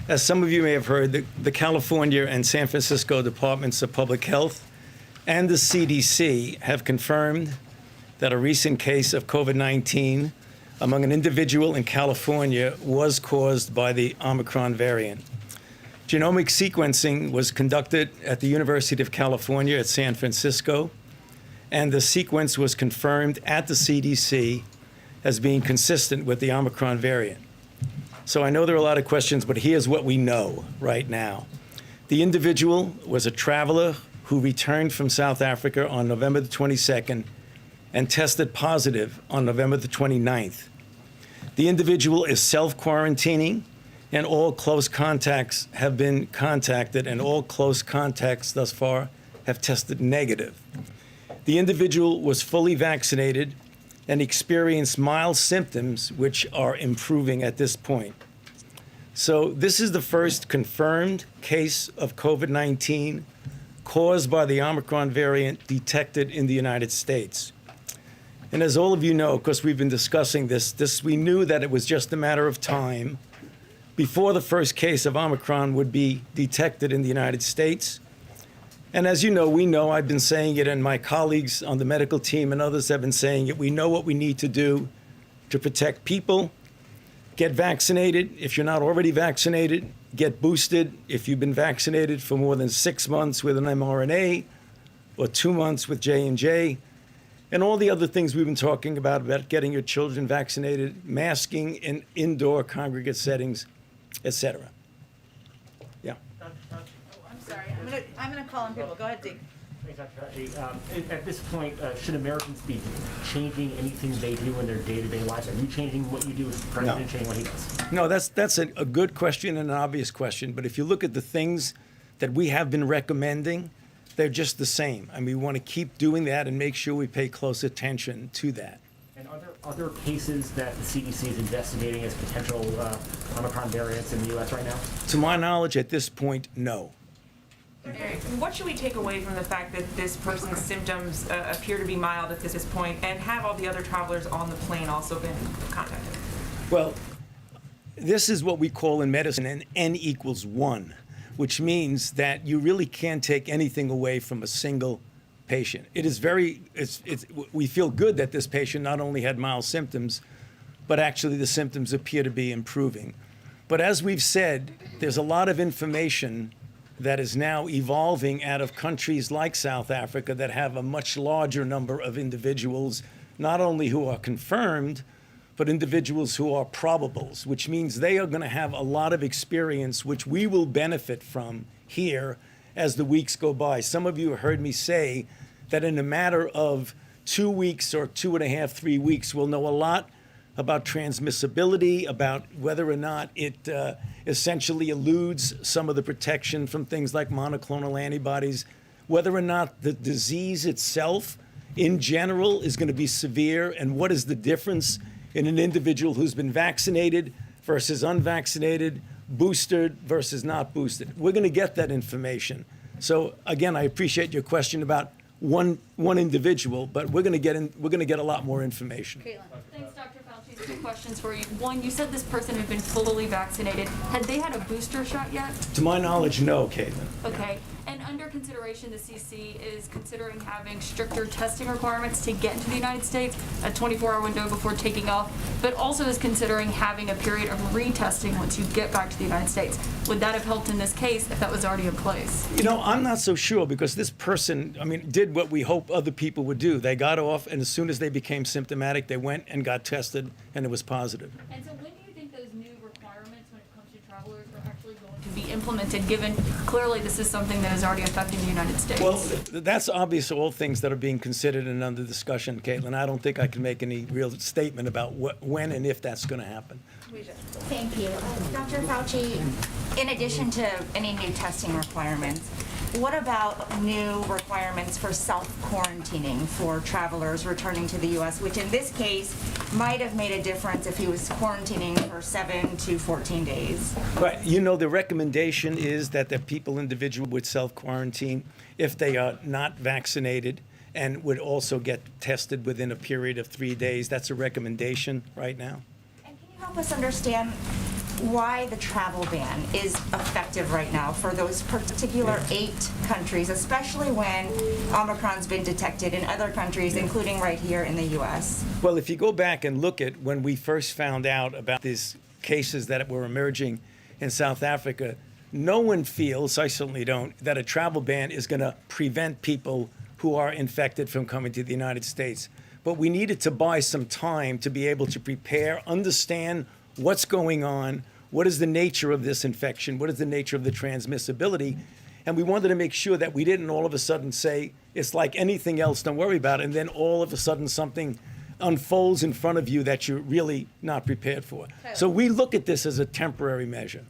As some of you may have heard, the California and San Francisco Departments of Public Health and the CDC have confirmed that a recent case of COVID-19 among an individual in California was caused by the Omicron variant. Genomic sequencing was conducted at the University of California at San Francisco, and the sequence was confirmed at the CDC as being consistent with the Omicron variant. So I know there are a lot of questions, but here's what we know right now. The individual was a traveler who returned from South Africa on November the 22nd and tested positive on November the 29th. The individual is self-quarantining, and all close contacts have been contacted, and all close contacts thus far have tested negative. The individual was fully vaccinated and experienced mild symptoms, which are improving at this point. So this is the first confirmed case of COVID-19 caused by the Omicron variant detected in the United States. And as all of you know, because we've been discussing this, we knew that it was just a matter of time before the first case of Omicron would be detected in the United States. And as you know, we know, I've been saying it, and my colleagues on the medical team and others have been saying it, we know what we need to do to protect people. Get vaccinated if you're not already vaccinated. Get boosted if you've been vaccinated for more than 6 months with an mRNA or 2 months with J&J. And all the other things we've been talking about getting your children vaccinated, masking in indoor congregate settings, etc. Yeah. I'm sorry. I'm going to call on people. Go ahead, Deke. At this point, should Americans be changing anything they do in their day-to-day lives? Are you changing what you do as president, changing what he does? No, that's a good question and an obvious question. But if you look at the things that we have been recommending, they're just the same. And we want to keep doing that and make sure we pay close attention to that. And are there other cases that the CDC is investigating as potential Omicron variants in the U.S. right now? To my knowledge, at this point, no. Okay. What should we take away from the fact that this person's symptoms appear to be mild at this point, and have all the other travelers on the plane also been contacted? Well, this is what we call in medicine an N=1, which means that you really can't take anything away from a single patient. It is we feel good that this patient not only had mild symptoms, but actually the symptoms appear to be improving. But as we've said, there's a lot of information that is now evolving out of countries like South Africa that have a much larger number of individuals, not only who are confirmed, but individuals who are probables, which means they are going to have a lot of experience, which we will benefit from here as the weeks go by. Some of you heard me say that in a matter of 2 weeks or 2.5, 3 weeks, we'll know a lot about transmissibility, about whether or not it essentially eludes some of the protection from things like monoclonal antibodies, whether or not the disease itself in general is going to be severe, and what is the difference in an individual who's been vaccinated versus unvaccinated, boosted versus not boosted. We're going to get that information. So again, I appreciate your question about one individual, but we're going to get a lot more information. Caitlin. Thanks, Dr. Fauci. 2 questions for you. One, you said this person had been fully vaccinated. Had they had a booster shot yet? To my knowledge, no, Caitlin. Okay. And under consideration, the CC is considering having stricter testing requirements to get into the United States, a 24-hour window before taking off, but also is considering having a period of retesting once you get back to the United States. Would that have helped in this case if that was already in place? You know, I'm not so sure, because this person, did what we hope other people would do. They got off, and as soon as they became symptomatic, they went and got tested, and it was positive. And so when do you think those new requirements when it comes to travelers are actually going to be implemented, given clearly this is something that is already affecting the United States? Well, that's obvious, all things that are being considered and under discussion, Caitlin. I don't think I can make any real statement about when and if that's going to happen. Thank you. Dr. Fauci, in addition to any new testing requirements, what about new requirements for self-quarantining for travelers returning to the U.S., which in this case might have made a difference if he was quarantining for 7 to 14 days? Right. You know, the recommendation is that the individual would self-quarantine if they are not vaccinated, and would also get tested within a period of 3 days. That's a recommendation right now. And can you help us understand why the travel ban is effective right now for those particular 8 countries, especially when Omicron's been detected in other countries, including right here in the U.S. Well, if you go back and look at when we first found out about these cases that were emerging in South Africa, no one feels, I certainly don't, that a travel ban is going to prevent people who are infected from coming to the United States. But we needed to buy some time to be able to prepare, understand what's going on, what is the nature of this infection, what is the nature of the transmissibility, and we wanted to make sure that we didn't all of a sudden say, it's like anything else, don't worry about it, and then all of a sudden something unfolds in front of you that you're really not prepared for. So we look at this as a temporary measure.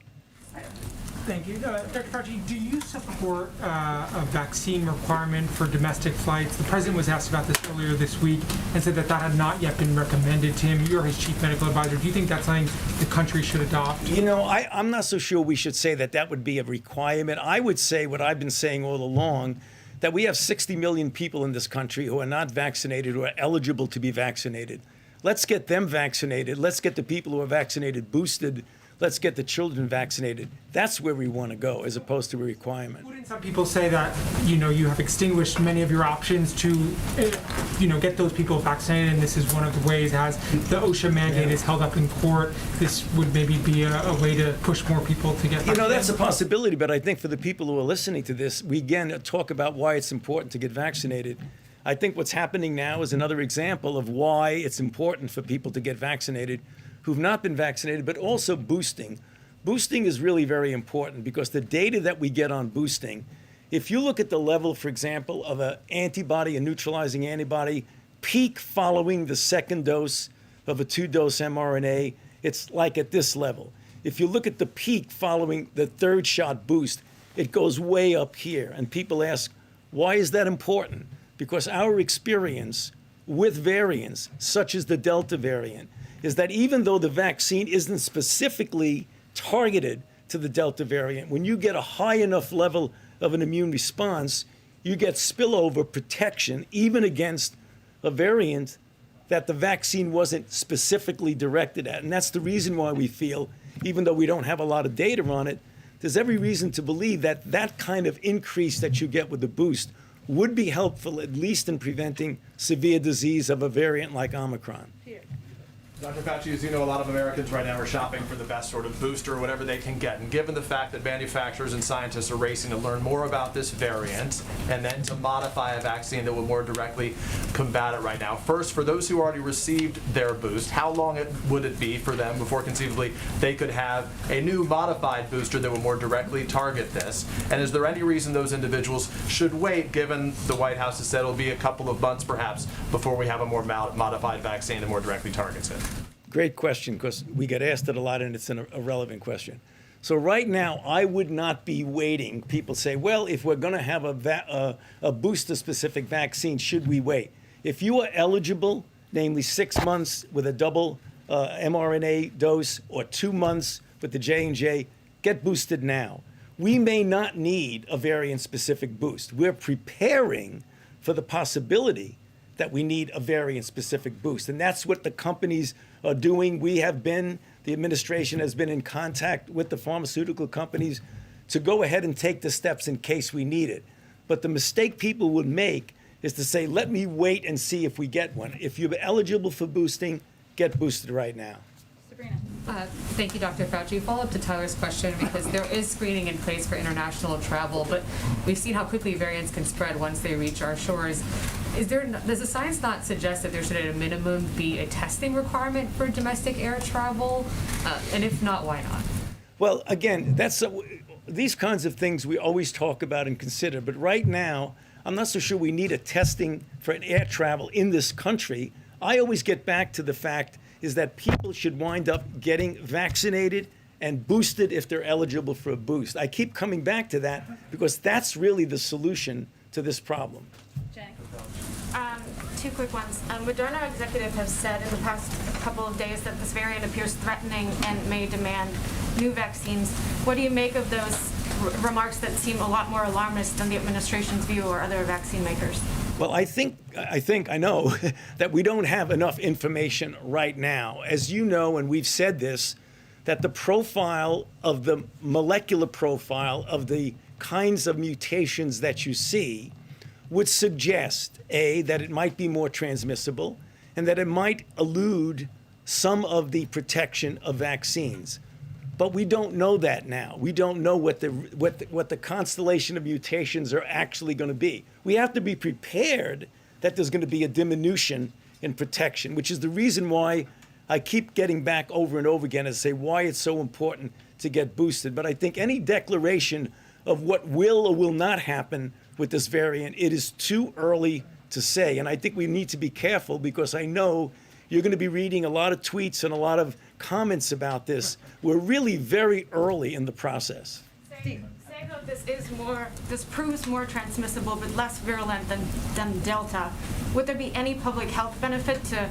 Thank you. Dr. Fauci, do you support a vaccine requirement for domestic flights? The president was asked about this earlier this week and said that that had not yet been recommended to him. You're his chief medical advisor. Do you think that's something the country should adopt? You know, I'm not so sure we should say that that would be a requirement. I would say what I've been saying all along, that we have 60 million people in this country who are not vaccinated, who are eligible to be vaccinated. Let's get them vaccinated. Let's get the people who are vaccinated boosted. Let's get the children vaccinated. That's where we want to go, as opposed to a requirement. Wouldn't some people say that, you have extinguished many of your options to, get those people vaccinated, and this is one of the ways, as the OSHA mandate is held up in court, this would maybe be a way to push more people to get vaccinated? That's a possibility, but I think for the people who are listening to this, we again talk about why it's important to get vaccinated. I think what's happening now is another example of why it's important for people to get vaccinated who've not been vaccinated, but also boosting. Boosting is really very important because the data that we get on boosting, if you look at the level, for example, of an antibody, a neutralizing antibody, peak following the second dose of a 2-dose mRNA, it's like at this level. If you look at the peak following the 3rd shot boost, it goes way up here. And people ask, why is that important? Because our experience with variants, such as the Delta variant, is that even though the vaccine isn't specifically targeted to the Delta variant, when you get a high enough level of an immune response, you get spillover protection even against a variant that the vaccine wasn't specifically directed at. And that's the reason why we feel, even though we don't have a lot of data on it, there's every reason to believe that that kind of increase that you get with the boost would be helpful, at least in preventing severe disease of a variant like Omicron. Dr. Fauci, as you know, a lot of Americans right now are shopping for the best sort of booster or whatever they can get. And given the fact that manufacturers and scientists are racing to learn more about this variant and then to modify a vaccine that will more directly combat it right now, first, for those who already received their boost, how long would it be for them before conceivably they could have a new modified booster that would more directly target this? And is there any reason those individuals should wait, given the White House has said it'll be a couple of months perhaps before we have a more modified vaccine that more directly targets it? Great question, because we get asked it a lot and it's a relevant question. So right now, I would not be waiting. People say, well, if we're going to have a booster-specific vaccine, should we wait? If you are eligible, namely 6 months with a double mRNA dose or 2 months with the J&J, get boosted now. We may not need a variant-specific boost. We're preparing for the possibility that we need a variant-specific boost. And that's what the companies are doing. The administration has been in contact with the pharmaceutical companies to go ahead and take the steps in case we need it. But the mistake people would make is to say, let me wait and see if we get one. If you're eligible for boosting, get boosted right now. Sabrina. Thank you, Dr. Fauci. Follow up to Tyler's question, because there is screening in place for international travel, but we've seen how quickly variants can spread once they reach our shores. Does the science not suggest that there should at a minimum be a testing requirement for domestic air travel? And if not, why not? Well, again, these kinds of things we always talk about and consider, but right now, I'm not so sure we need a testing for an air travel in this country. I always get back to the fact is that people should wind up getting vaccinated and boosted if they're eligible for a boost. I keep coming back to that because that's really the solution to this problem. Jenny. Two quick ones. Moderna executives have said in the past couple of days that this variant appears threatening and may demand new vaccines. What do you make of those remarks that seem a lot more alarmist than the administration's view or other vaccine makers? Well, I know that we don't have enough information right now. As you know, and we've said this, that the profile of the molecular profile of the kinds of mutations that you see would suggest, A, that it might be more transmissible and that it might elude some of the protection of vaccines. But we don't know that now. We don't know what the constellation of mutations are actually going to be. We have to be prepared that there's going to be a diminution in protection, which is the reason why I keep getting back over and over again and say why it's so important to get boosted. But I think any declaration of what will or will not happen with this variant, it is too early to say. And I think we need to be careful because I know you're going to be reading a lot of tweets and a lot of comments about this. We're really very early in the process. Saying that this proves more transmissible but less virulent than Delta, would there be any public health benefit to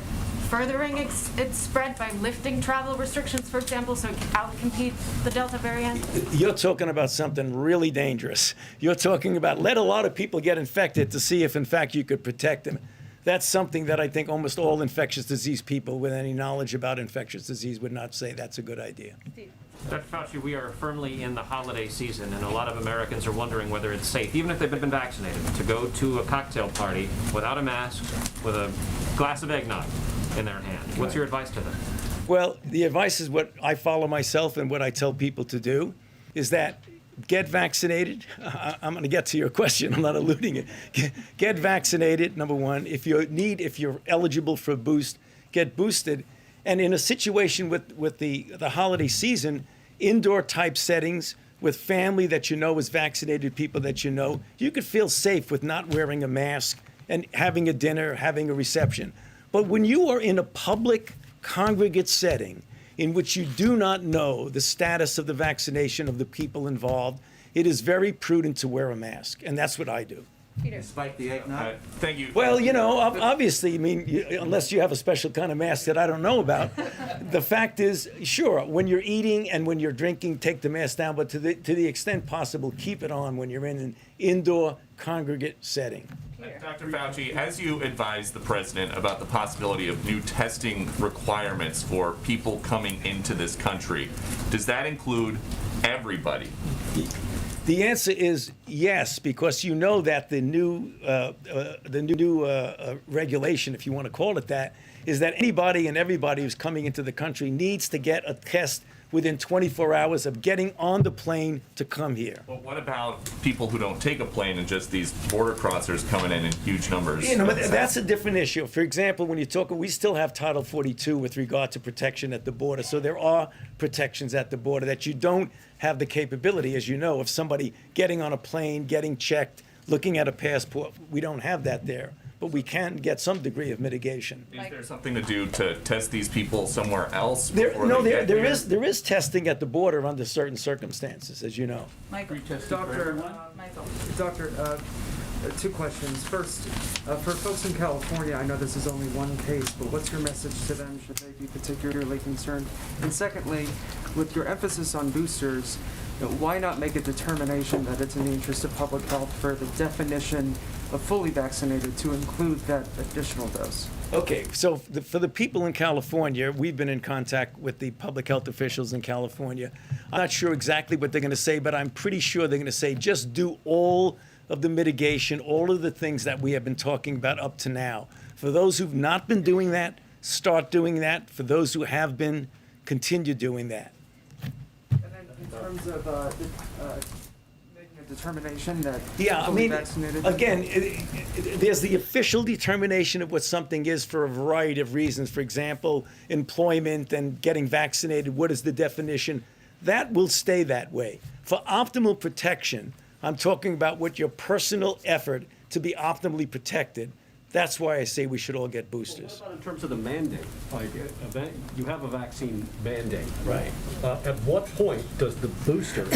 furthering its spread by lifting travel restrictions, for example, so it can outcompete the Delta variant? You're talking about something really dangerous. You're talking about let a lot of people get infected to see if, in fact, you could protect them. That's something that I think almost all infectious disease people with any knowledge about infectious disease would not say that's a good idea. Dr. Fauci, we are firmly in the holiday season, and a lot of Americans are wondering whether it's safe, even if they've been vaccinated, to go to a cocktail party without a mask, with a glass of eggnog in their hand. What's your advice to them? Well, the advice is what I follow myself and what I tell people to do, is that get vaccinated. I'm going to get to your question. I'm not eluding it. Get vaccinated, number one. If you're eligible for a boost, get boosted. And in a situation with the holiday season, indoor type settings with family that you know is vaccinated, people that you know, you could feel safe with not wearing a mask and having a dinner, having a reception. But when you are in a public congregate setting in which you do not know the status of the vaccination of the people involved, it is very prudent to wear a mask. And that's what I do. Despite the eggnog? Thank you. Well, you know, obviously, I mean, unless you have a special kind of mask that I don't know about, the fact is, sure, when you're eating and when you're drinking, take the mask down, but to the extent possible, keep it on when you're in an indoor congregate setting. Dr. Fauci, as you advise the president about the possibility of new testing requirements for people coming into this country, does that include everybody? The answer is yes, because you know that the new regulation, if you want to call it that, is that anybody and everybody who's coming into the country needs to get a test within 24 hours of getting on the plane to come here. Well, what about people who don't take a plane and just these border crossers coming in huge numbers? You know, that's a different issue. For example, when you talk, we still have Title 42 with regard to protection at the border. So there are protections at the border that you don't have the capability, as you know, of somebody getting on a plane, getting checked, looking at a passport. We don't have that there. But we can get some degree of mitigation. Is there something to do to test these people somewhere else? There is testing at the border under certain circumstances, as you know. Michael. Doctor, two questions. First, for folks in California, I know this is only one case, but what's your message to them should they be particularly concerned? And secondly, with your emphasis on boosters, why not make a determination that it's in the interest of public health for the definition of fully vaccinated to include that additional dose? Okay, so for the people in California, we've been in contact with the public health officials in California. I'm not sure exactly what they're going to say, but I'm pretty sure they're going to say just do all of the mitigation, all of the things that we have been talking about up to now. For those who've not been doing that, start doing that. For those who have been, continue doing that. And then in terms of making a determination that Yeah, I fully mean, vaccinated... again, there's the official determination of what something is for a variety of reasons. For example, employment and getting vaccinated, what is the definition? That will stay that way. For optimal protection, I'm talking about what your personal effort to be optimally protected. That's why I say we should all get boosters. What about in terms of the mandate? Like, you have a vaccine mandate. Right. At what point does the booster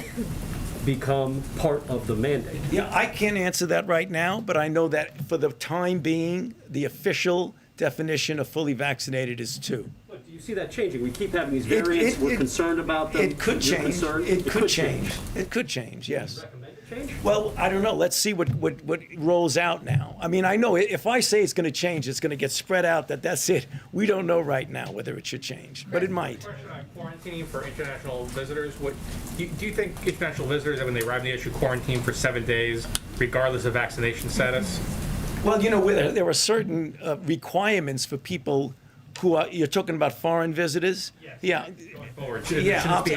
become part of the mandate? Yeah, I can't answer that right now, but I know that for the time being, the official definition of fully vaccinated is 2. But do you see that changing? We keep having these variants. We're concerned about them. It could You're change. concerned? It could change. It could change, yes. Recommend it? Well, I don't know. Let's see what rolls out now. I mean, I know if I say it's going to change, it's going to get spread out. That's it. We don't know right now whether it should change, but it might. Question on quarantining for international visitors. Do you think international visitors, when they arrive in the issue, quarantine for 7 days, regardless of vaccination status? Well, there are certain requirements for people who are. You're talking about foreign visitors. Yes. Yeah. Going forward.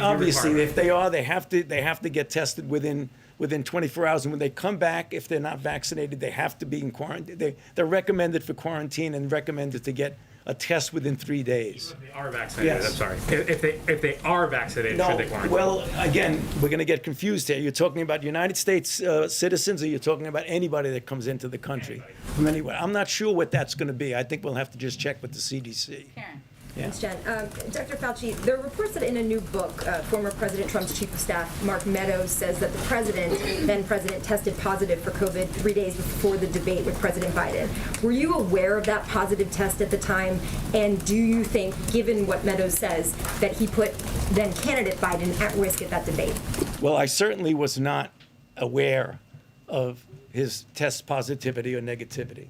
Obviously, if they are, they have to get tested within 24 hours. And when they come back, if they're not vaccinated, they have to be in quarantine. They're recommended for quarantine and recommended to get a test within 3 days. If they are vaccinated, Yes. I'm sorry. If they are vaccinated, should they quarantine? Well, again, we're going to get confused here. You're talking about United States citizens, or you're talking about anybody that comes into the country from anywhere. I'm not sure what that's going to be. I think we'll have to just check with the CDC. Karen. Thanks, Jen. Dr. Fauci, there are reports that in a new book, former President Trump's chief of staff, Mark Meadows, says that the then president, tested positive for COVID 3 days before the debate with President Biden. Were you aware of that positive test at the time? And do you think, given what Meadows says, that he put then candidate Biden at risk at that debate? Well, I certainly was not aware of his test positivity or negativity.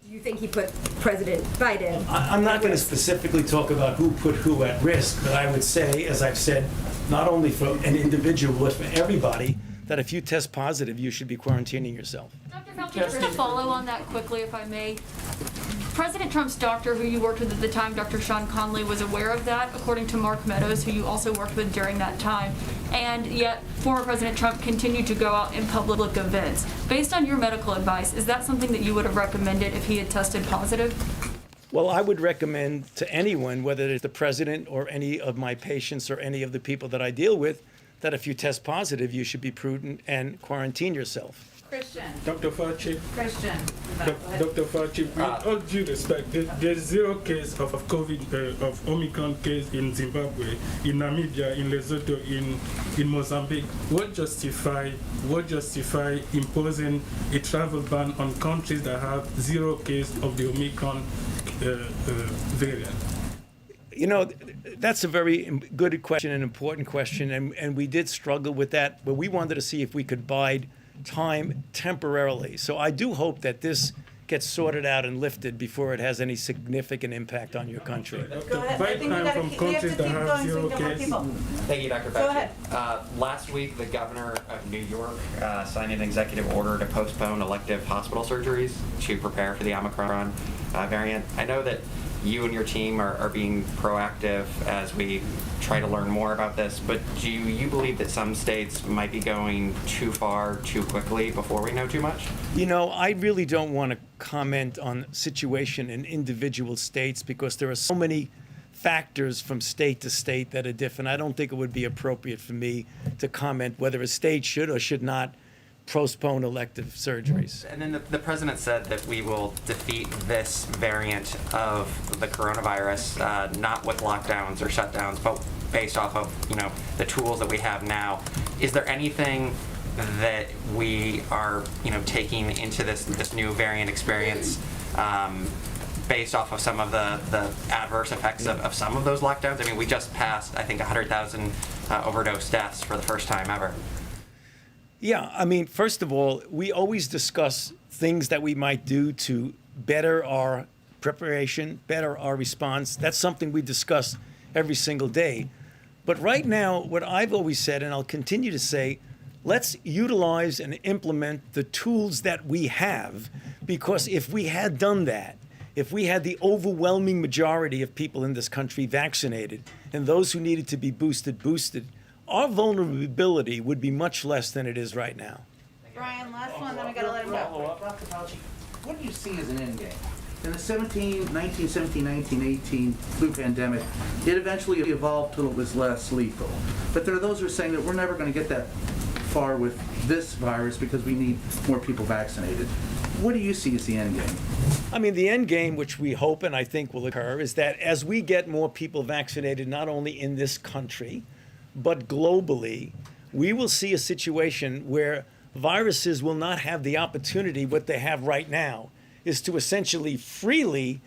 Do you think he put President Biden? I'm not going to specifically talk about who put who at risk, but I would say, as I've said, not only for an individual, but for everybody, that if you test positive, you should be quarantining yourself. Dr. Fauci, just to follow on that quickly, if I may. President Trump's doctor, who you worked with at the time, Dr. Sean Conley, was aware of that, according to Mark Meadows, who you also worked with during that time. And yet, former President Trump continued to go out in public events. Based on your medical advice, is that something that you would have recommended if he had tested positive? Well, I would recommend to anyone, whether it's the president or any of my patients or any of the people that I deal with, that if you test positive, you should be prudent and quarantine yourself. Christian. Dr. Fauci. Christian. Dr. Fauci, with all due respect, there's 0 case of COVID, of Omicron case in Zimbabwe, in Namibia, in Lesotho, in Mozambique. What justify imposing a travel ban on countries that have 0 case of the Omicron variant? That's a very good question, an important question, and we did struggle with that, but we wanted to see if we could bide time temporarily. So I do hope that this gets sorted out and lifted before it has any significant impact on your country. Go ahead. I think we have to keep going so we can get more people. Thank you, Dr. Fauci. Go ahead. Last week, the governor of New York signed an executive order to postpone elective hospital surgeries to prepare for the Omicron variant. I know that you and your team are being proactive as we try to learn more about this, but do you believe that some states might be going too far too quickly before we know too much? I really don't want to comment on the situation in individual states because there are so many factors from state to state that are different. I don't think it would be appropriate for me to comment whether a state should or should not postpone elective surgeries. And then the president said that we will defeat this variant of the coronavirus, not with lockdowns or shutdowns, but based off of the tools that we have now. Is there anything that we are taking into this new variant experience based off of some of the adverse effects of some of those lockdowns? I mean, we just passed, I think, 100,000 overdose deaths for the first time ever. Yeah, I mean, first of all, we always discuss things that we might do to better our preparation, better our response. That's something we discuss every single day. But right now, what I've always said, and I'll continue to say, let's utilize and implement the tools that we have, because if we had done that, if we had the overwhelming majority of people in this country vaccinated, and those who needed to be boosted, our vulnerability would be much less than it is right now. Brian, last one, then we gotta let him go. Dr. Fauci, what do you see as an end game? In the 1918 flu pandemic, it eventually evolved till it was less lethal. But there are those who are saying that we're never going to get that far with this virus because we need more people vaccinated. What do you see as the end game? I mean, the end game, which we hope and I think will occur, is that as we get more people vaccinated, not only in this country, but globally, we will see a situation where viruses will not have the opportunity. What they have right now is to essentially freely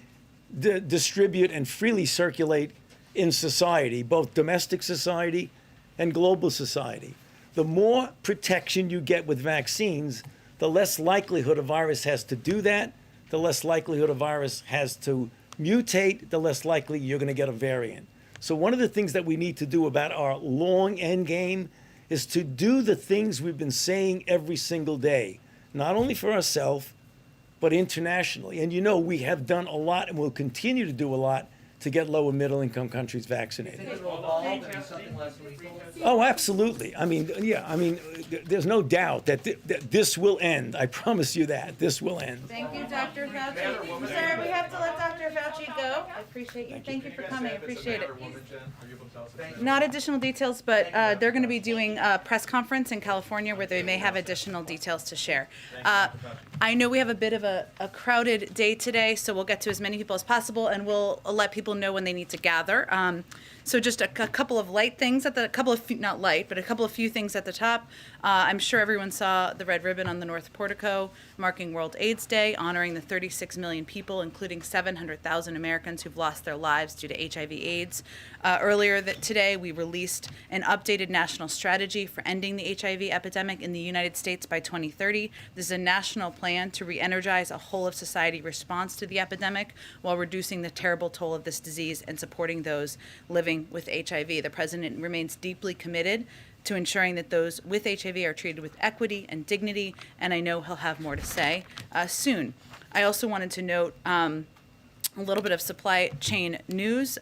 distribute and freely circulate in society, both domestic society and global society. the more protection you get with vaccines, the less likelihood a virus has to do that, the less likelihood a virus has to mutate, the less likely you're going to get a variant. So one of the things that we need to do about our long end game is to do the things we've been saying every single day, not only for ourselves, but internationally. And you know, we have done a lot and will continue to do a lot to get low and middle income countries vaccinated. Oh, absolutely. I mean, there's no doubt that this will end. I promise you that. This will end. Thank you, Dr. Fauci. Sir, we have to let Dr. Fauci go. I appreciate you. Thank you for coming. I appreciate it. Not additional details, but they're going to be doing a press conference in California where they may have additional details to share. I know we have a bit of a crowded day today, so we'll get to as many people as possible, and we'll let people know when they need to gather. So just a couple of light things a couple of few things at the top. I'm sure everyone saw the red ribbon on the North Portico marking World AIDS Day, honoring the 36 million people, including 700,000 Americans who've lost their lives due to HIV/AIDS. Earlier today, we released an updated national strategy for ending the HIV epidemic in the United States by 2030. This is a national plan to re-energize a whole-of-society response to the epidemic while reducing the terrible toll of this disease and supporting those living with HIV. The president remains deeply committed to ensuring that those with HIV are treated with equity and dignity, and I know he'll have more to say soon. I also wanted to note a little bit of supply chain news.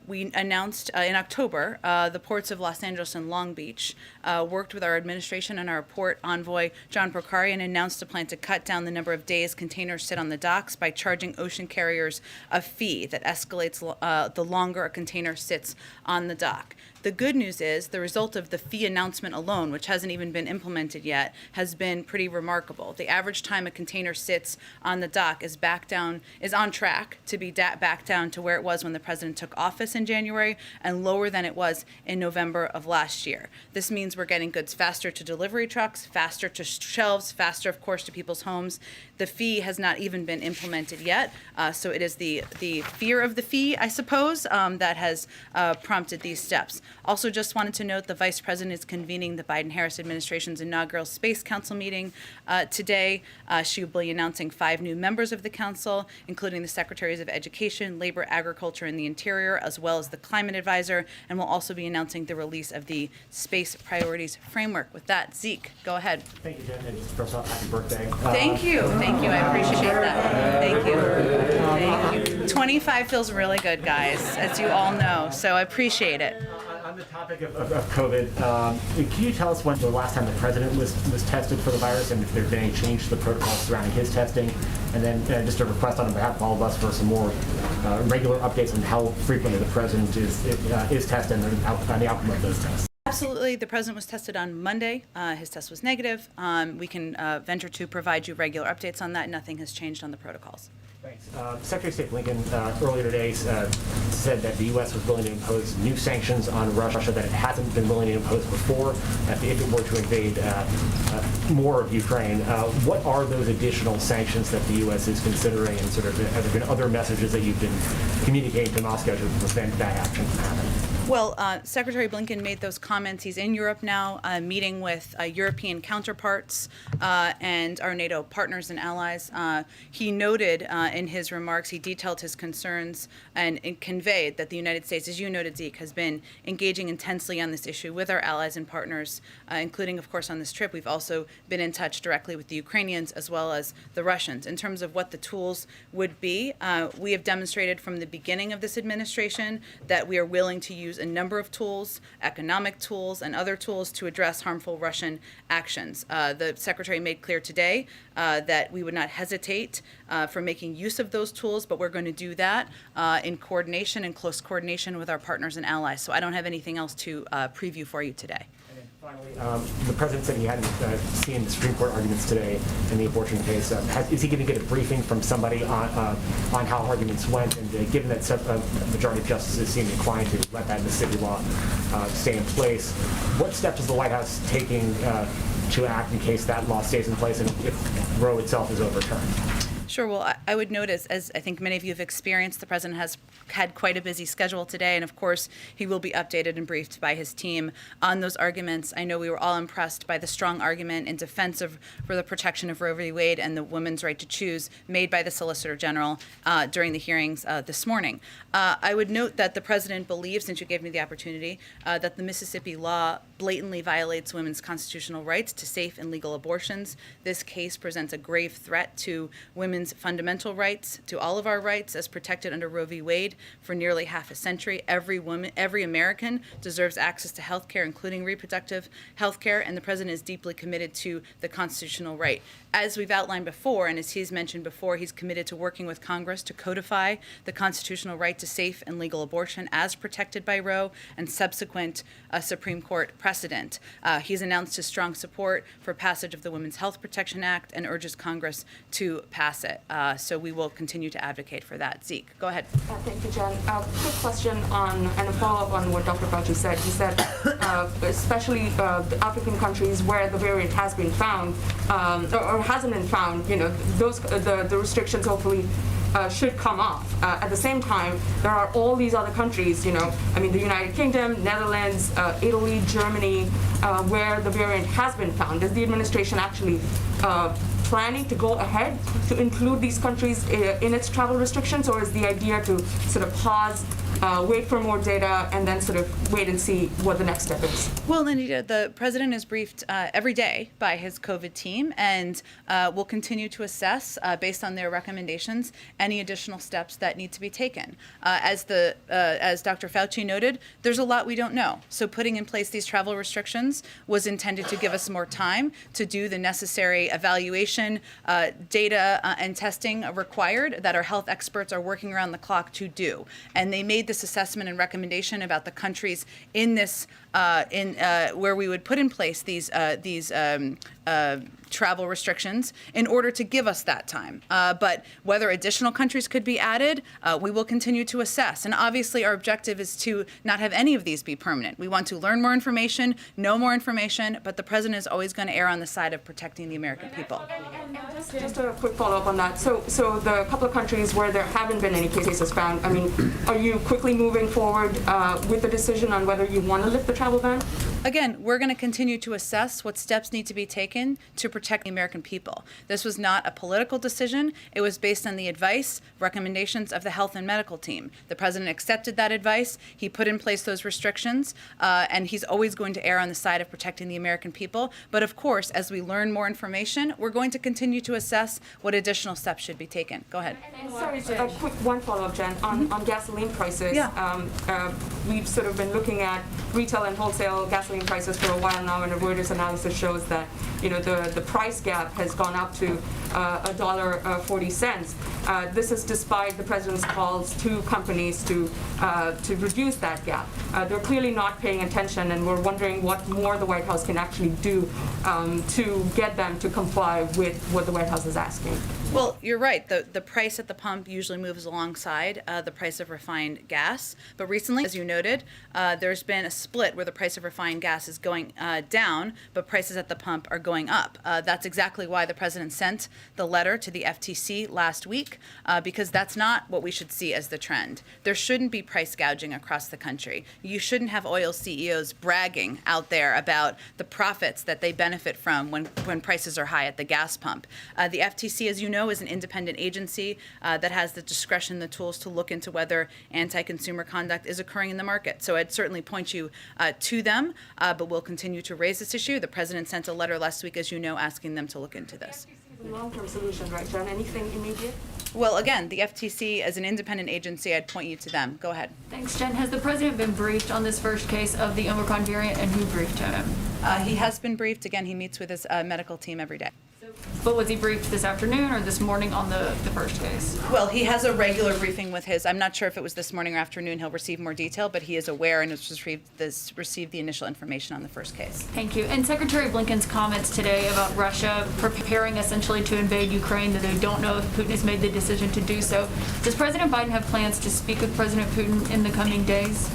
We announced in October, the ports of Los Angeles and Long Beach worked with our administration and our port envoy, John Procari, and announced a plan to cut down the number of days containers sit on the docks by charging ocean carriers a fee that escalates the longer a container sits on the dock. The good news is the result of the fee announcement alone, which hasn't even been implemented yet, has been pretty remarkable. The average time a container sits on the dock is on track to be back down to where it was when the president took office in January, and lower than it was in November of last year. This means we're getting goods faster to delivery trucks, faster to shelves, faster, of course, to people's homes. The fee has not even been implemented yet, so it is the fear of the fee, I suppose, that has prompted these steps. Also, just wanted to note the Vice President is convening the Biden-Harris administration's inaugural Space Council meeting today. She will be announcing 5 new members of the council, including the Secretaries of Education, Labor, Agriculture, and the Interior, as well as the Climate Advisor, and will also be announcing the release of the Space Priorities Framework. With that, Zeke, go ahead. Thank you, Jen, and just first off, happy birthday. Thank you. I appreciate that. Thank you. 25 feels really good, guys, as you all know, so I appreciate it. On the topic of COVID, can you tell us when the last time the president was tested for the virus, and if there's been any change to the protocols surrounding his testing? And then just a request on behalf of all of us for some more regular updates on how frequently the president is tested and the outcome of those tests. Absolutely. The president was tested on Monday. His test was negative. We can venture to provide you regular updates on that. Nothing has changed on the protocols. Thanks. Secretary of State Blinken earlier today said that the U.S. was willing to impose new sanctions on Russia that it hasn't been willing to impose before if it were to invade more of Ukraine. What are those additional sanctions that the U.S. is considering, and sort of have there been other messages that you've been communicating to Moscow to prevent that action from happening? Well, Secretary Blinken made those comments. He's in Europe now, meeting with European counterparts and our NATO partners and allies. He noted in his remarks, he detailed his concerns and conveyed that the United States, as you noted, Zeke, has been engaging intensely on this issue with our allies and partners, including, of course, on this trip. We've also been in touch directly with the Ukrainians as well as the Russians. In terms of what the tools would be, we have demonstrated from the beginning of this administration that we are willing to use a number of tools, economic tools, and other tools to address harmful Russian actions. The Secretary made clear today that we would not hesitate for making use of those tools, but we're going to do that in close coordination with our partners and allies. So I don't have anything else to preview for you today. Finally, the president said he hadn't seen the Supreme Court arguments today in the abortion case. Is he going to get a briefing from somebody on how arguments went? And given that a majority of justices seem inclined to let that Mississippi law stay in place, what steps is the White House taking to act in case that law stays in place and if Roe itself is overturned? Sure. Well, I would note, as I think many of you have experienced, the president has had quite a busy schedule today, and of course, he will be updated and briefed by his team on those arguments. I know we were all impressed by the strong argument in defense for the protection of Roe v. Wade and the women's right to choose made by the Solicitor General during the hearings this morning. I would note that the president believes, since you gave me the opportunity, that the Mississippi law blatantly violates women's constitutional rights to safe and legal abortions. This case presents a grave threat to women's fundamental rights, to all of our rights as protected under Roe v. Wade for nearly half a century. Every American deserves access to health care, including reproductive health care, and the president is deeply committed to the constitutional right. As we've outlined before, and as he's mentioned before, he's committed to working with Congress to codify the constitutional right to safe and legal abortion as protected by Roe and subsequent Supreme Court precedent. He's announced his strong support for passage of the Women's Health Protection Act and urges Congress to pass it. So we will continue to advocate for that. Zeke, go ahead. Thank you, Jen. Quick question on, and a follow-up on what Dr. Fauci said. He said, especially the African countries where the variant has been found, or hasn't been found, those the restrictions hopefully should come off. At the same time, there are all these other countries, the United Kingdom, Netherlands, Italy, Germany, where the variant has been found. Is the administration actually planning to go ahead to include these countries in its travel restrictions, or is the idea to sort of pause, wait for more data, and then sort of wait and see what the next step is? Well, Anita, the president is briefed every day by his COVID team, and will continue to assess, based on their recommendations, any additional steps that need to be taken. As Dr. Fauci noted, there's a lot we don't know. So putting in place these travel restrictions was intended to give us more time to do the necessary evaluation, data, and testing required that our health experts are working around the clock to do. And they made this assessment and recommendation about the countries in this, where we would put in place these travel restrictions in order to give us that time. But whether additional countries could be added, we will continue to assess. And obviously our objective is to not have any of these be permanent. We want to learn more information, know more information, but the president is always going to err on the side of protecting the American people. And just a quick follow-up on that. So the couple of countries where there haven't been any cases found, are you quickly moving forward with the decision on whether you want to lift the travel ban? Again, we're going to continue to assess what steps need to be taken to protect the American people. This was not a political decision. It was based on the advice, recommendations of the health and medical team. The president accepted that advice. He put in place those restrictions, and he's always going to err on the side of protecting the American people. But of course, as we learn more information, we're going to continue to assess what additional steps should be taken. Go ahead. Sorry, a quick one follow-up, Jen, on gasoline prices. Yeah. We've sort of been looking at retail and wholesale gasoline prices for a while now, and a Reuters analysis shows that the price gap has gone up to $1.40. This is despite the president's calls to companies to reduce that gap. They're clearly not paying attention, and we're wondering what more the White House can actually do to get them to comply with what the White House is asking. Well, you're right. The price at the pump usually moves alongside the price of refined gas. But recently, as you noted, there's been a split where the price of refined gas is going down, but prices at the pump are going up. That's exactly why the president sent the letter to the FTC last week, because that's not what we should see as the trend. There shouldn't be price gouging across the country. You shouldn't have oil CEOs bragging out there about the profits that they benefit from when prices are high at the gas pump. The FTC, as you know, is an independent agency that has the discretion, the tools to look into whether anti-consumer conduct is occurring in the market. So I'd certainly point you to them, but we'll continue to raise this issue. The president sent a letter last week, as you know, asking them to look into this. Long-term solution, right, John? Anything immediate? Well, again, the FTC, as an independent agency, I'd point you to them. Go ahead. Thanks, Jen. Has the president been briefed on this first case of the Omicron variant, and who briefed him? He has been briefed. Again, he meets with his medical team every day. But was he briefed this afternoon or this morning on the first case? Well, he has a regular briefing with his, I'm not sure if it was this morning or afternoon, he'll receive more detail, but he is aware and has received the initial information on the first case. Thank you. And Secretary Blinken's comments today about Russia preparing essentially to invade Ukraine, that they don't know if Putin has made the decision to do so. Does President Biden have plans to speak with President Putin in the coming days?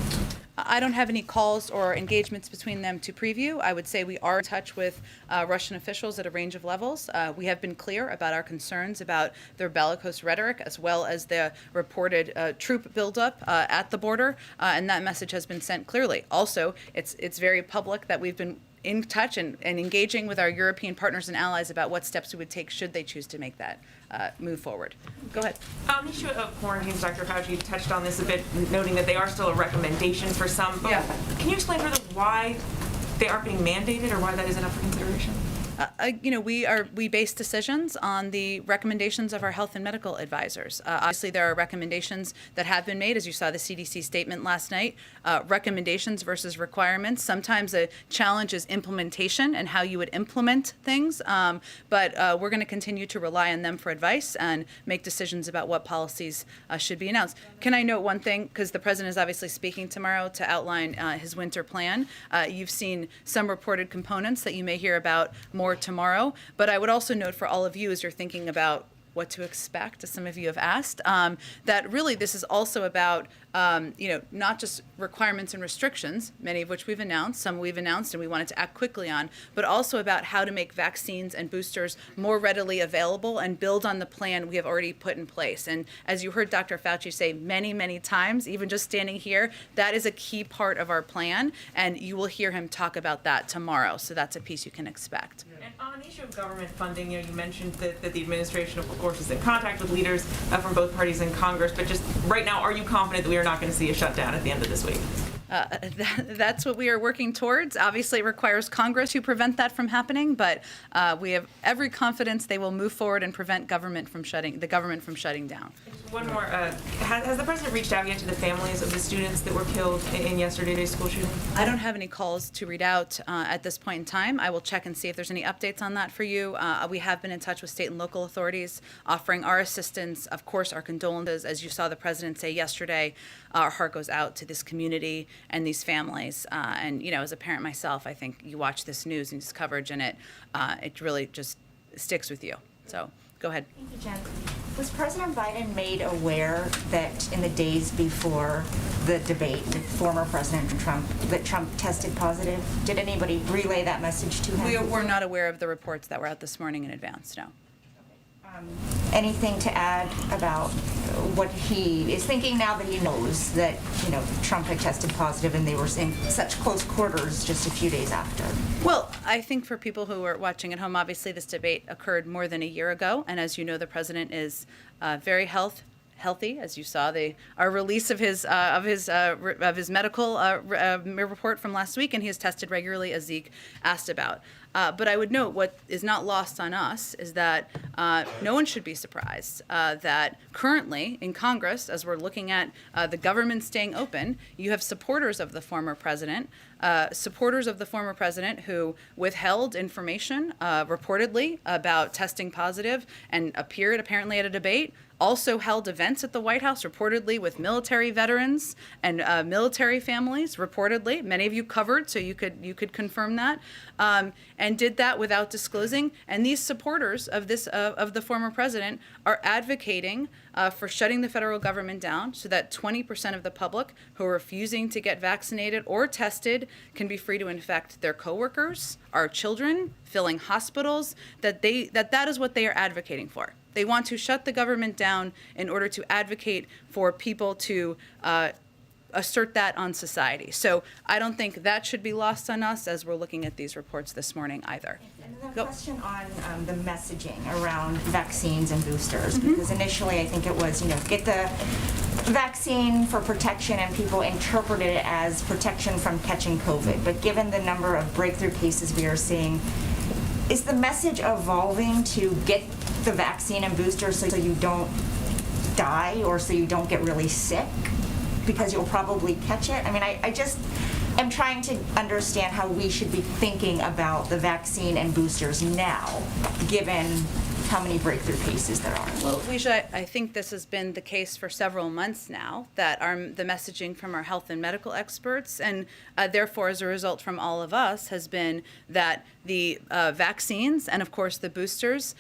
I don't have any calls or engagements between them to preview. I would say we are in touch with Russian officials at a range of levels. We have been clear about our concerns about their bellicose rhetoric, as well as the reported troop buildup at the border, and that message has been sent clearly. Also, it's very public that we've been in touch and engaging with our European partners and allies about what steps we would take should they choose to make that move forward. Go ahead. On the issue of quarantines, Dr. Fauci touched on this a bit, noting that they are still a recommendation for some. But Yeah. Can you explain further why they aren't being mandated or why that isn't up for consideration? We base decisions on the recommendations of our health and medical advisors. Obviously, there are recommendations that have been made, as you saw the CDC statement last night. Recommendations versus requirements. Sometimes a challenge is implementation and how you would implement things. But we're going to continue to rely on them for advice and make decisions about what policies should be announced. Can I note one thing? Because the president is obviously speaking tomorrow to outline his winter plan. You've seen some reported components that you may hear about more tomorrow, but I would also note for all of you as you're thinking about what to expect, as some of you have asked, that really this is also about not just requirements and restrictions, many of which we've announced, some we've announced and we wanted to act quickly on, but also about how to make vaccines and boosters more readily available and build on the plan we have already put in place. And as you heard Dr. Fauci say many, many times, even just standing here, that is a key part of our plan, and you will hear him talk about that tomorrow. So that's a piece you can expect. And on the issue of government funding, you mentioned that the administration, of course, is in contact with leaders from both parties in Congress. But just right now, are you confident that we are not going to see a shutdown at the end of this week? That's what we are working towards. Obviously, it requires Congress to prevent that from happening, but we have every confidence they will move forward and prevent the government from shutting down. One more. Has the president reached out yet to the families of the students that were killed in yesterday's school shooting? I don't have any calls to read out at this point in time. I will check and see if there's any updates on that for you. We have been in touch with state and local authorities, offering our assistance, of course, our condolences. As you saw the president say yesterday, our heart goes out to this community and these families. And as a parent myself, I think you watch this news and this coverage, and it really just sticks with you. So go ahead. Thank you, Jen. Was President Biden made aware that in the days before the debate with former President Trump, that Trump tested positive? Did anybody relay that message to him? We were not aware of the reports that were out this morning in advance, no. Anything to add about what he is thinking now that he knows that, Trump had tested positive and they were in such close quarters just a few days after? Well, I think for people who are watching at home, obviously this debate occurred more than a year ago, and as you know, the president is very healthy, as you saw our release of his medical report from last week, and he has tested regularly, as Zeke asked about. But I would note what is not lost on us is that no one should be surprised that currently in Congress, as we're looking at the government staying open, you have supporters of the former president who withheld information reportedly about testing positive and appeared apparently at a debate, also held events at the White House reportedly with military veterans and military families reportedly. Many of you covered, so you could confirm that, and did that without disclosing. And these supporters of the former president are advocating for shutting the federal government down so that 20% of the public who are refusing to get vaccinated or tested can be free to infect their coworkers, our children, filling hospitals. That is what they are advocating for. They want to shut the government down in order to advocate for people to assert that on society. So I don't think that should be lost on us as we're looking at these reports this morning either. And then a question on the messaging around vaccines and boosters, because initially I think it was, get the vaccine for protection, and people interpreted it as protection from catching COVID. But given the number of breakthrough cases we are seeing, is the message evolving to get the vaccine and booster so you don't die or so you don't get really sick because you'll probably catch it? I mean, I just am trying to understand how we should be thinking about the vaccine and boosters now, given how many breakthrough cases there are. Well, Leisha, I think this has been the case for several months now, that the messaging from our health and medical experts, and therefore as a result from all of us, has been that the vaccines and of course the boosters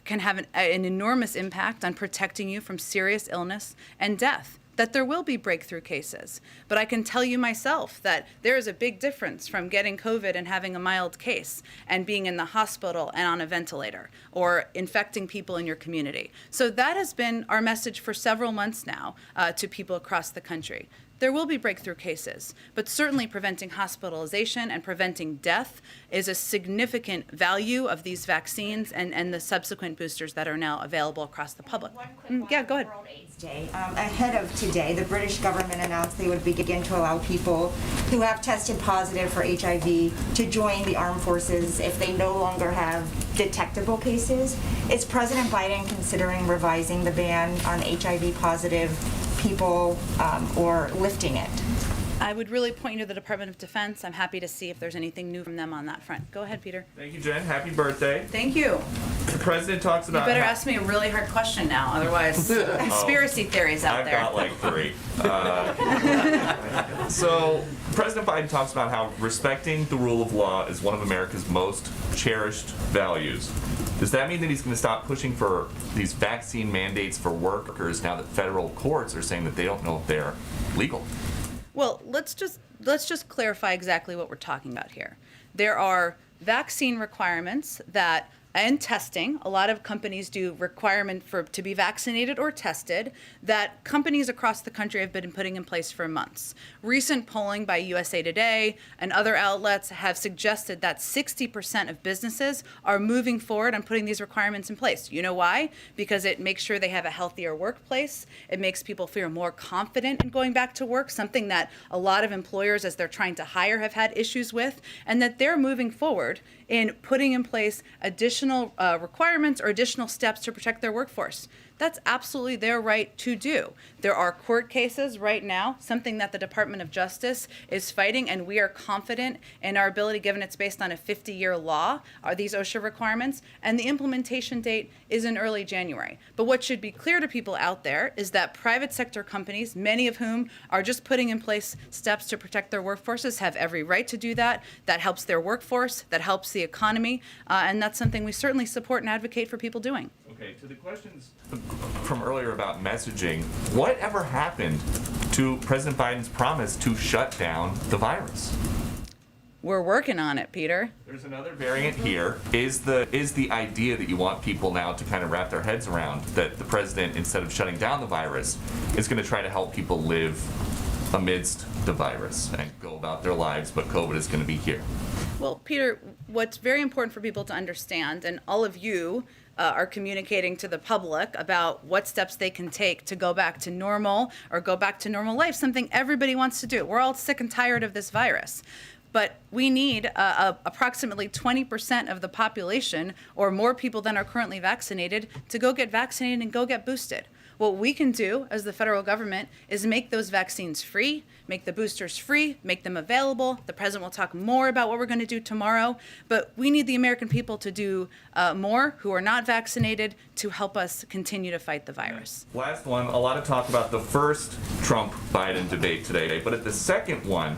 can have an enormous impact on protecting you from serious illness and death. that there will be breakthrough cases. But I can tell you myself that there is a big difference from getting COVID and having a mild case and being in the hospital and on a ventilator or infecting people in your community. So that has been our message for several months now to people across the country. There will be breakthrough cases, but certainly preventing hospitalization and preventing death is a significant value of these vaccines and the subsequent boosters that are now available across the public. Yeah, go ahead. World AIDS Day. Ahead of today, the British government announced they would begin to allow people who have tested positive for HIV to join the armed forces if they no longer have detectable cases. Is President Biden considering revising the ban on HIV positive people or lifting it? I would really point you to the Department of Defense. I'm happy to see if there's anything new from them on that front. Go ahead, Peter. Thank you, Jen. Happy birthday. Thank you. The president talks You about. better ask me a really hard question now, otherwise conspiracy theories out I've there. got like 3. So President Biden talks about how respecting the rule of law is one of America's most cherished values. Does that mean that he's going to stop pushing for these vaccine mandates for workers now that federal courts are saying that they don't know if they're legal? Well, let's just clarify exactly what we're talking about here. There are vaccine requirements that, and testing, a lot of companies do requirement to be vaccinated or tested that companies across the country have been putting in place for months. Recent polling by USA Today and other outlets have suggested that 60% of businesses are moving forward on putting these requirements in place. You know why? Because it makes sure they have a healthier workplace. It makes people feel more confident in going back to work, something that a lot of employers, as they're trying to hire, have had issues with, and that they're moving forward in putting in place additional requirements or additional steps to protect their workforce. That's absolutely their right to do. There are court cases right now, something that the Department of Justice is fighting, and we are confident in our ability, given it's based on a 50-year law, are these OSHA requirements, and the implementation date is in early January. But what should be clear to people out there is that private sector companies, many of whom are just putting in place steps to protect their workforces, have every right to do that. That helps their workforce, that helps the economy, and that's something we certainly support and advocate for people doing. Okay, to the questions from earlier about messaging, whatever happened to President Biden's promise to shut down the virus? We're working on it, Peter. There's another variant here. Is the idea that you want people now to kind of wrap their heads around that the president, instead of shutting down the virus, is going to try to help people live amidst the virus and go about their lives, but COVID is going to be here? Well, Peter, what's very important for people to understand, and all of you are communicating to the public about what steps they can take to go back to normal or go back to normal life, something everybody wants to do. We're all sick and tired of this virus. But we need approximately 20% of the population or more people than are currently vaccinated to go get vaccinated and go get boosted. What we can do as the federal government is make those vaccines free, make the boosters free, make them available. The president will talk more about what we're going to do tomorrow, but we need the American people to do more who are not vaccinated to help us continue to fight the virus. Last one, a lot of talk about the first Trump-Biden debate today, but at the second one,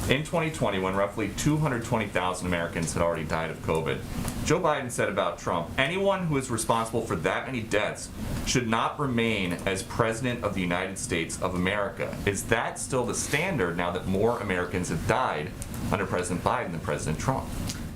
in 2020, when roughly 220,000 Americans had already died of COVID, Joe Biden said about Trump, anyone who is responsible for that many deaths should not remain as president of the United States of America. Is that still the standard now that more Americans have died under President Biden than President Trump?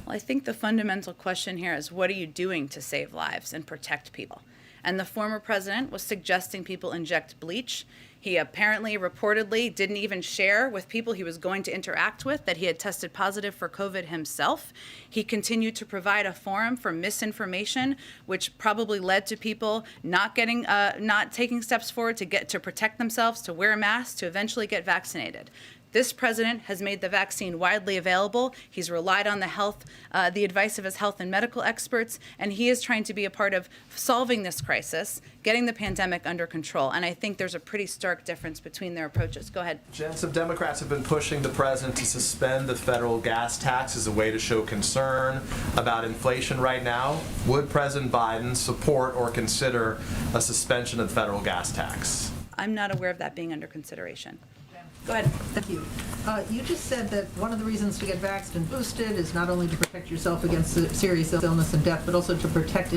Well, I think the fundamental question here is, what are you doing to save lives and protect people? And the former president was suggesting people inject bleach. He apparently, reportedly, didn't even share with people he was going to interact with that he had tested positive for COVID himself. He continued to provide a forum for misinformation, which probably led to people not taking steps forward to protect themselves, to wear a mask, to eventually get vaccinated. This president has made the vaccine widely available. He's relied on the advice of his health and medical experts, and he is trying to be a part of solving this crisis, getting the pandemic under control. And I think there's a pretty stark difference between their approaches. Go ahead. Jen, some Democrats have been pushing the president to suspend the federal gas tax as a way to show concern about inflation right now. Would President Biden support or consider a suspension of the federal gas tax? I'm not aware of that being under consideration. Go ahead. Thank you. You just said that one of the reasons to get vaxxed and boosted is not only to protect yourself against serious illness and death, but also to prevent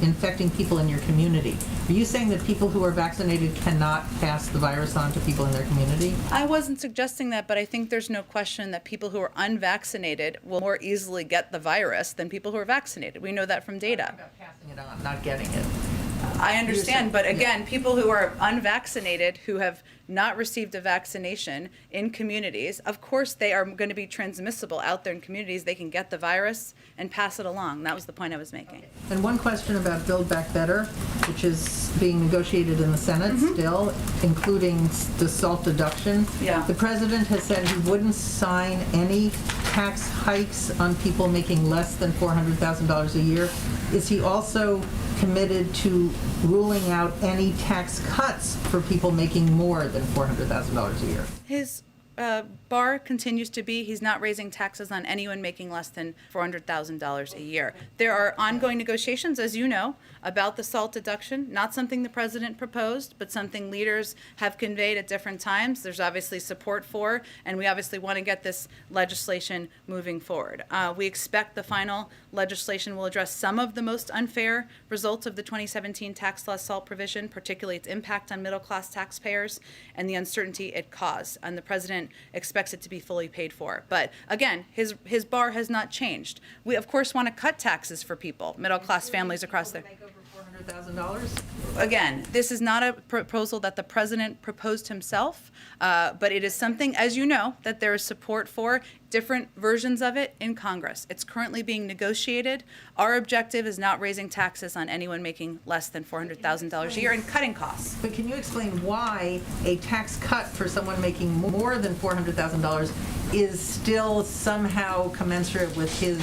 infecting people in your community. Are you saying that people who are vaccinated cannot pass the virus on to people in their community? I wasn't suggesting that, but I think there's no question that people who are unvaccinated will more easily get the virus than people who are vaccinated. We know that from data. About passing it on, not getting it. I understand, but again, people who are unvaccinated, who have not received a vaccination in communities, of course they are going to be transmissible out there in communities. They can get the virus and pass it along. That was the point I was making. Okay. And one question about Build Back Better, which is being negotiated in the Senate still, including the SALT deduction. Yeah. The president has said he wouldn't sign any tax hikes on people making less than $400,000 a year. Is he also committed to ruling out any tax cuts for people making more than $400,000 a year? His bar continues to be he's not raising taxes on anyone making less than $400,000 a year. There are ongoing negotiations, as you know, about the SALT deduction, not something the president proposed, but something leaders have conveyed at different times. There's obviously support for, and we obviously want to get this legislation moving forward. We expect the final legislation will address some of the most unfair results of the 2017 tax law SALT provision, particularly its impact on middle-class taxpayers and the uncertainty it caused. And the president expects it to be fully paid for. But again, his bar has not changed. We, of course, want to cut taxes for people, middle-class families across the... $400,000? Again, this is not a proposal that the president proposed himself, but it is something, as you know, that there is support for, different versions of it in Congress. It's currently being negotiated. Our objective is not raising taxes on anyone making less than $400,000 a year and cutting costs. But can you explain why a tax cut for someone making more than $400,000 is still somehow commensurate with his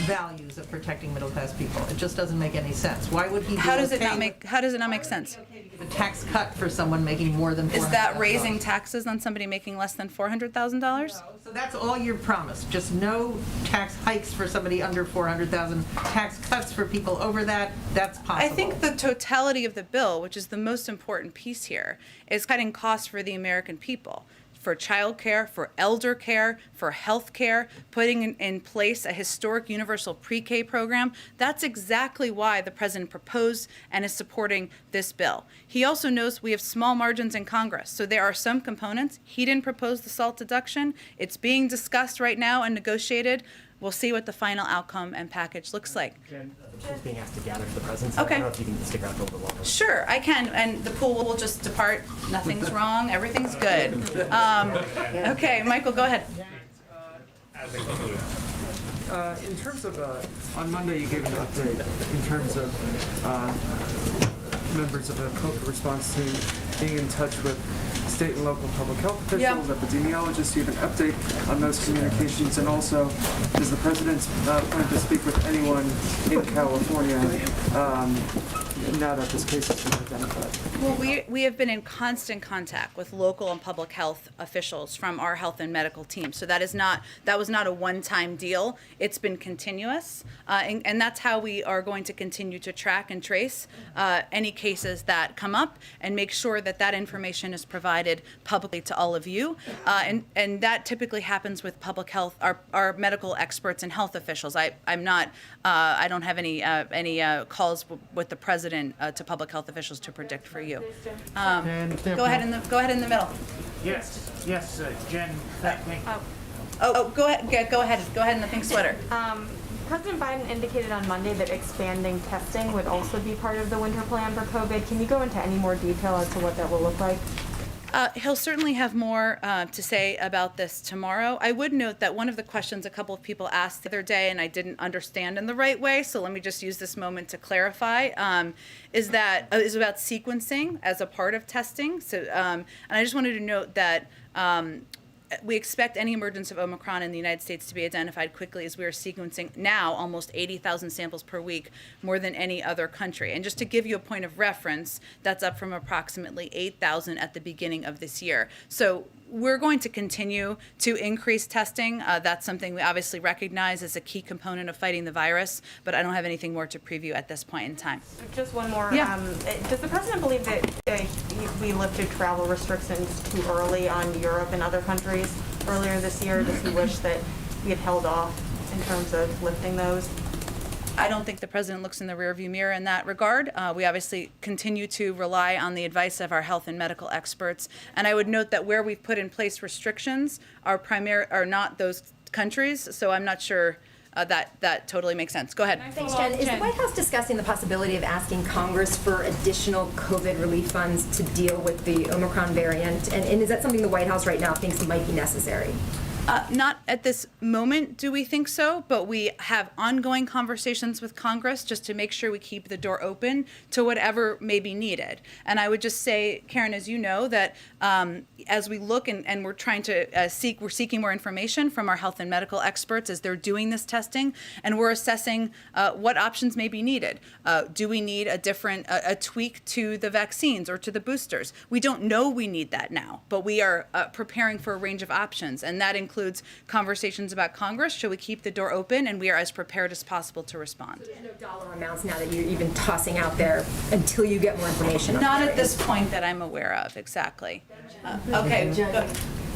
values of protecting middle-class people? It just doesn't make any sense. Why would he? How does it not make sense? A tax cut for someone making more than $400,000. Is that raising taxes on somebody making less than $400,000? No, so that's all you're promised. Just no tax hikes for somebody under $400,000. Tax cuts for people over that. That's possible. I think the totality of the bill, which is the most important piece here, is cutting costs for the American people. For child care, for elder care, for health care, putting in place a historic universal pre-K program. That's exactly why the president proposed and is supporting this bill. He also knows we have small margins in Congress, so there are some components. He didn't propose the SALT deduction. It's being discussed right now and negotiated. We'll see what the final outcome and package looks like. Jen, she's being asked to gather for the president. So Okay. I don't know if you can stick around for a little longer. Sure, I can, and the pool will just depart. Nothing's wrong, everything's good. Okay, Michael, go ahead. In terms of, on Monday you gave an update in terms of members of the COVID response team being in touch with state and local public health officials, epidemiologists. Do you have an update on those communications? And also, does the president plan to speak with anyone in California now that this case has been identified? Well, we have been in constant contact with local and public health officials from our health and medical team. So that was not a one-time deal. It's been continuous, and that's how we are going to continue to track and trace any cases that come up and make sure that that information is provided publicly to all of you. And that typically happens with public health, our medical experts and health officials. I don't have any calls with the president to public health officials to predict for you. Go ahead in the middle. Yes, Jen. Go ahead in the pink sweater. President Biden indicated on Monday that expanding testing would also be part of the winter plan for COVID. Can you go into any more detail as to what that will look like? He'll certainly have more to say about this tomorrow. I would note that one of the questions a couple of people asked the other day, and I didn't understand in the right way, so let me just use this moment to clarify, is about sequencing as a part of testing. So, and I just wanted to note that we expect any emergence of Omicron in the United States to be identified quickly, as we are sequencing now almost 80,000 samples per week, more than any other country. And just to give you a point of reference, that's up from approximately 8,000 at the beginning of this year. So we're going to continue to increase testing. That's something we obviously recognize as a key component of fighting the virus, but I don't have anything more to preview at this point in time. Just one more. Yeah. Does the president believe that we lifted travel restrictions too early on Europe and other countries earlier this year? Does he wish that we had held off in terms of lifting those? I don't think the president looks in the rearview mirror in that regard. We obviously continue to rely on the advice of our health and medical experts. And I would note that where we've put in place restrictions are not those countries. So I'm not sure that totally makes sense. Go ahead. Thanks, Jen. Is the White House discussing the possibility of asking Congress for additional COVID relief funds to deal with the Omicron variant? And is that something the White House right now thinks might be necessary? Not at this moment do we think so, but we have ongoing conversations with Congress just to make sure we keep the door open to whatever may be needed. And I would just say, Karen, as you know, that as we look and we're trying to we're seeking more information from our health and medical experts as they're doing this testing, and we're assessing what options may be needed. Do we need a tweak to the vaccines or to the boosters? We don't know we need that now, but we are preparing for a range of options, and that includes conversations about Congress. Should we keep the door open? And we are as prepared as possible to respond. So there's no dollar amounts now that you're even tossing out there until you get more information? Not at this point that I'm aware of, exactly. Okay,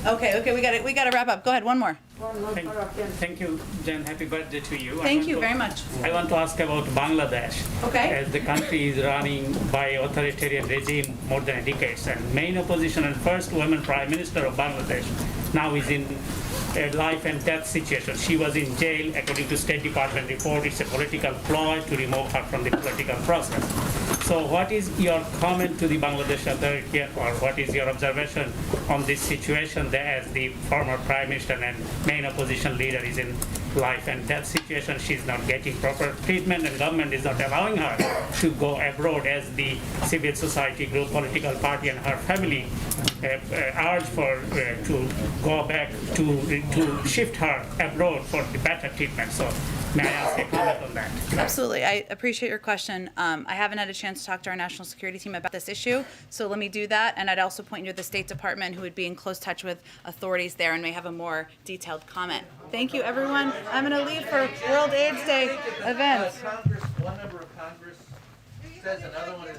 we got to wrap up. Go ahead, one more. Thank you, Jen. Happy birthday to you. Thank you very much. I want to ask about Bangladesh. Okay. As the country is running by authoritarian regime more than a decade, and main opposition and first woman prime minister of Bangladesh now is in a life and death situation. She was in jail, according to State Department report. It's a political ploy to remove her from the political process. So what is your comment to the Bangladesh authority, or what is your observation on this situation that as the former prime minister and main opposition leader is in life and death situation, she's not getting proper treatment and government is not allowing her to go abroad as the civil society group, political party and her family urge for to go back to shift her abroad for the better treatment. So may I ask a comment on that? Absolutely. I appreciate your question. I haven't had a chance to talk to our national security team about this issue, so let me do that. And I'd also point you to the State Department, who would be in close touch with authorities there and may have a more detailed comment. Thank you, everyone. I'm going to leave for World AIDS Day events. One member of Congress says another one is